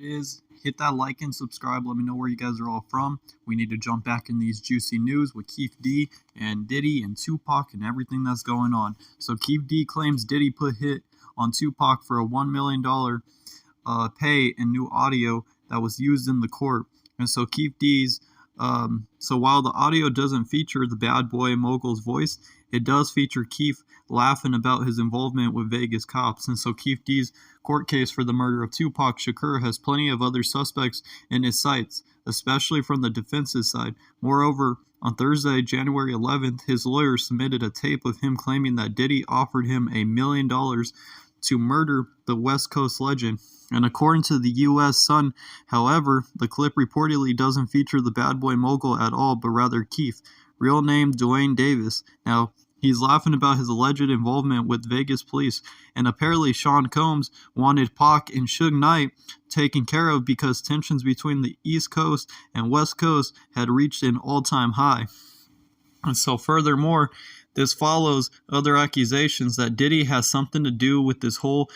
is. Hit that like and subscribe. Let me know where you guys are all from. We need to jump back in these juicy news with Keefe D and Diddy and Tupac and everything that's going on. So Keefe D claims Diddy put hit on Tupac for a $1 million pay in new audio that was used in the court. And so Keefe D's so while the audio doesn't feature the bad boy mogul's voice, it does feature Keefe laughing about his involvement with Vegas cops. And so Keefe D's court case for the murder of Tupac Shakur has plenty of other suspects in his sights, especially from the defense's side. Moreover, on Thursday, January 11th, his lawyer submitted a tape of him claiming that Diddy offered him $1 million to murder the West Coast legend. And according to the U.S. Sun, however, the clip reportedly doesn't feature the bad boy mogul at all, but rather Keefe, real name Dwayne Davis. Now, he's laughing about his alleged involvement with Vegas police, and apparently Sean Combs wanted Pac and Suge Knight taken care of because tensions between the East Coast and West Coast had reached an all-time high. And so furthermore, this follows other accusations that Diddy has something to do with this whole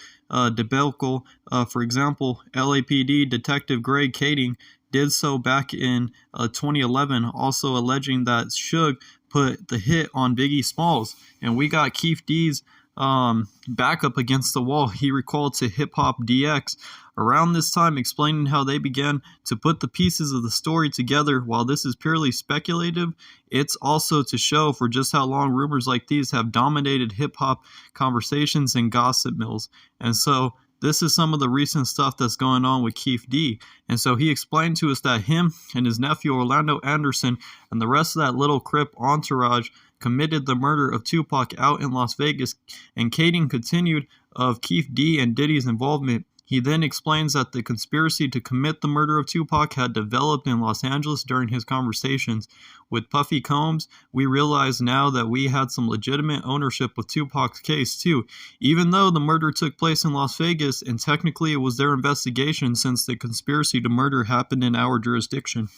debacle. For example, LAPD Detective Greg Kading did so back in 2011, also alleging that Suge put the hit on Biggie Smalls. And we got Keefe D's back up against the wall. He recalled to Hip Hop DX around this time, explaining how they began to put the pieces of the story together. While this is purely speculative, it's also to show for just how long rumors like these have dominated hip-hop conversations and gossip mills. And so this is some of the recent stuff that's going on with Keefe D. And so he explained to us that him and his nephew Orlando Anderson and the rest of that little Crip entourage committed the murder of Tupac out in Las Vegas, and Kading continued of Keefe D and Diddy's involvement. He then explains that the conspiracy to commit the murder of Tupac had developed in Los Angeles during his conversations with Puffy Combs. We realize now that we had some legitimate ownership with Tupac's case too, even though the murder took place in Las Vegas and technically it was their investigation since the conspiracy to murder happened in our jurisdiction.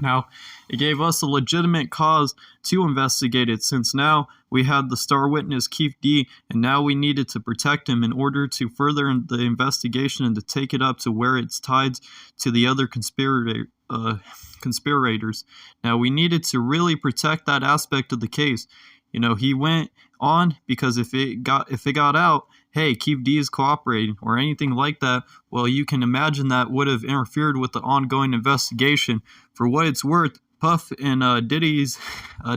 Now, it gave us a legitimate cause to investigate it since now we had the star witness Keefe D, and now we needed to protect him in order to further the investigation and to take it up to where it's tied to the other conspirators. Now, we needed to really protect that aspect of the case. You know, he went on because if it got out, hey, Keefe D is cooperating or anything like that, well, you can imagine that would have interfered with the ongoing investigation. For what it's worth, Puff and Diddy's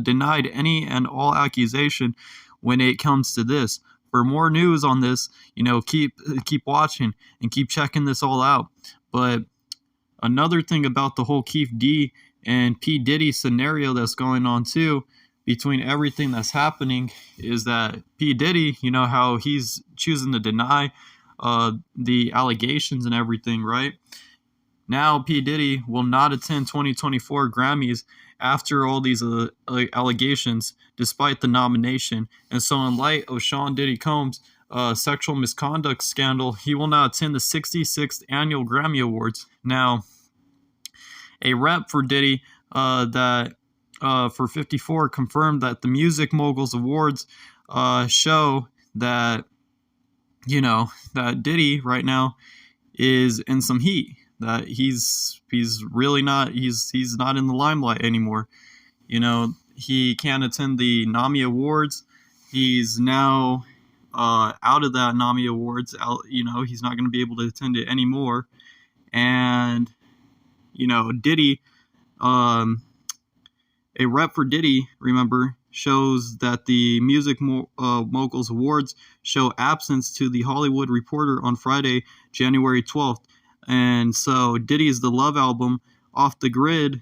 denied any and all accusation when it comes to this. For more news on this, you know, keep watching and keep checking this all out. But another thing about the whole Keefe D and P. Diddy scenario that's going on too, between everything that's happening, is that P. Diddy, you know how he's choosing to deny the allegations and everything, right? Now P. Diddy will not attend 2024 Grammys after all these allegations, despite the nomination. And so in light of Sean Diddy Combs' sexual misconduct scandal, he will not attend the 66th Annual Grammy Awards. Now, a rep for Diddy for 54 confirmed that the Music Moguls Awards show that, you know, that Diddy right now is in some heat, that he's really not, he's not in the limelight anymore. You know, he can't attend the NAMI Awards. He's now out of that NAMI Awards. You know, he's not going to be able to attend it anymore. And, you know, Diddy, a rep for Diddy, remember, shows that the Music Moguls Awards show absence to the Hollywood Reporter on Friday, January 12th. And so Diddy's The Love album, Off the Grid,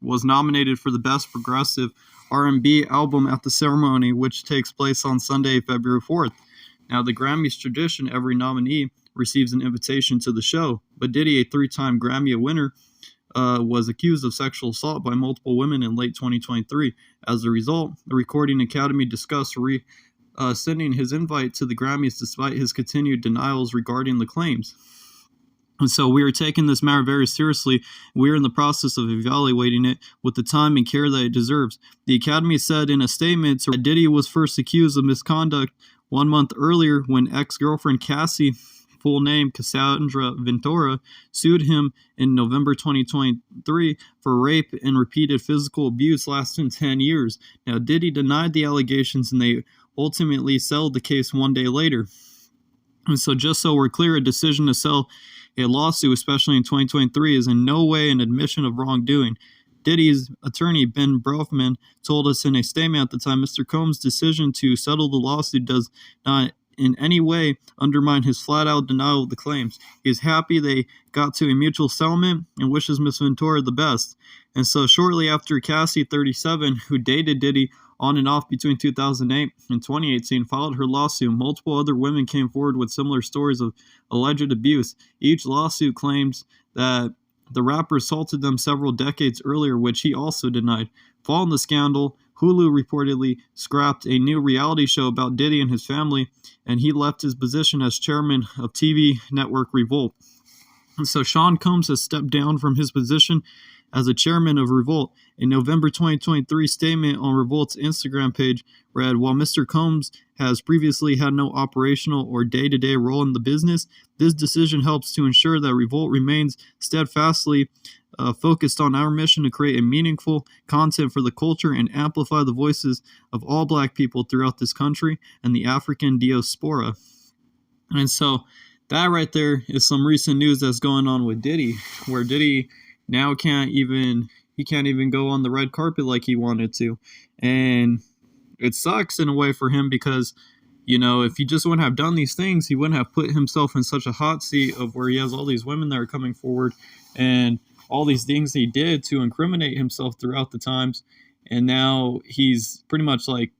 was nominated for the Best Progressive R&B Album at the ceremony, which takes place on Sunday, February 4th. Now, the Grammys tradition, every nominee receives an invitation to the show, but Diddy, a three-time Grammy winner, was accused of sexual assault by multiple women in late 2023. As a result, the Recording Academy discussed sending his invite to the Grammys despite his continued denials regarding the claims. And so we are taking this matter very seriously. We are in the process of evaluating it with the time and care that it deserves. The Academy said in a statement that Diddy was first accused of misconduct 1 month earlier when ex-girlfriend Cassie full name Cassandra Ventura, sued him in November 2023 for rape and repeated physical abuse lasting 10 years. Now, Diddy denied the allegations, and they ultimately settled the case one day later. And so, just so we're clear, a decision to settle a lawsuit, especially in 2023, is in no way an admission of wrongdoing. Diddy's attorney, Ben Brofman, told us in a statement at the time, Mr. Combs' decision to settle the lawsuit does not in any way undermine his flat-out denial of the claims. He is happy they got to a mutual settlement and wishes Ms. Ventura the best. And so shortly after Cassie, 37, who dated Diddy on and off between 2008 and 2018, filed her lawsuit, multiple other women came forward with similar stories of alleged abuse. Each lawsuit claims that the rapper assaulted them several decades earlier, which he also denied. Following the scandal, Hulu reportedly scrapped a new reality show about Diddy and his family, and he left his position as chairman of TV network Revolt. And so Sean Combs has stepped down from his position as a chairman of Revolt. A November 2023 statement on Revolt's Instagram page read, "While Mr. Combs has previously had no operational or day-to-day role in the business, this decision helps to ensure that Revolt remains steadfastly focused on our mission to create a meaningful content for the culture and amplify the voices of all Black people throughout this country and the African diaspora." And so that right there is some recent news that's going on with Diddy, where Diddy now can't even go on the red carpet like he wanted to. And it sucks in a way for him because, if he just wouldn't have done these things, he wouldn't have put himself in such a hot seat of where he has all these women that are coming forward and all these things he did to incriminate himself throughout the times. And now he's pretty much like,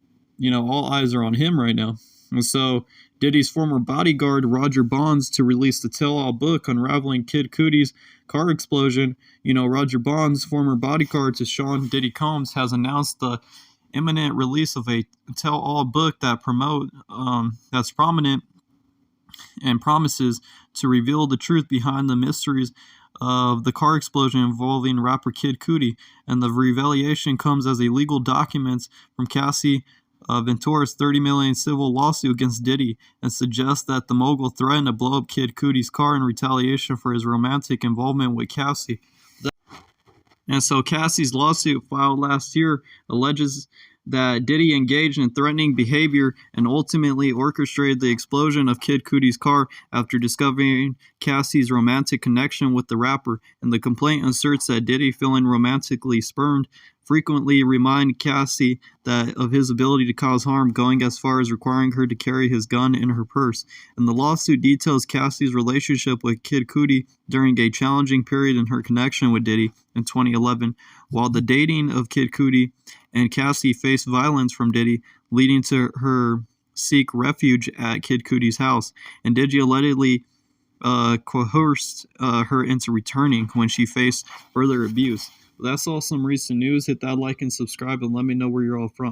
all eyes are on him right now. And so Diddy's former bodyguard, Roger Bonds, to release the tell-all book unraveling Kid Cudi's car explosion. Roger Bonds, former bodyguard to Sean Diddy Combs, has announced the imminent release of a tell-all book that that's prominent and promises to reveal the truth behind the mysteries of the car explosion involving rapper Kid Cudi. And the revelation comes as illegal documents from Cassie Ventura's $30 million civil lawsuit against Diddy, and suggests that the mogul threatened to blow up Kid Cudi's car in retaliation for his romantic involvement with Cassie. And so Cassie's lawsuit, filed last year, alleges that Diddy engaged in threatening behavior and ultimately orchestrated the explosion of Kid Cudi's car after discovering Cassie's romantic connection with the rapper. And the complaint asserts that Diddy, feeling romantically spurned, frequently reminded Cassie of his ability to cause harm, going as far as requiring her to carry his gun in her purse. And the lawsuit details Cassie's relationship with Kid Cudi during a challenging period in her connection with Diddy in 2011, while the dating of Kid Cudi and Cassie faced violence from Diddy, leading to her seek refuge at Kid Cudi's house. And Diddy allegedly coerced her into returning when she faced further abuse. That's all some recent news. Hit that like and subscribe and let me know where you're all from.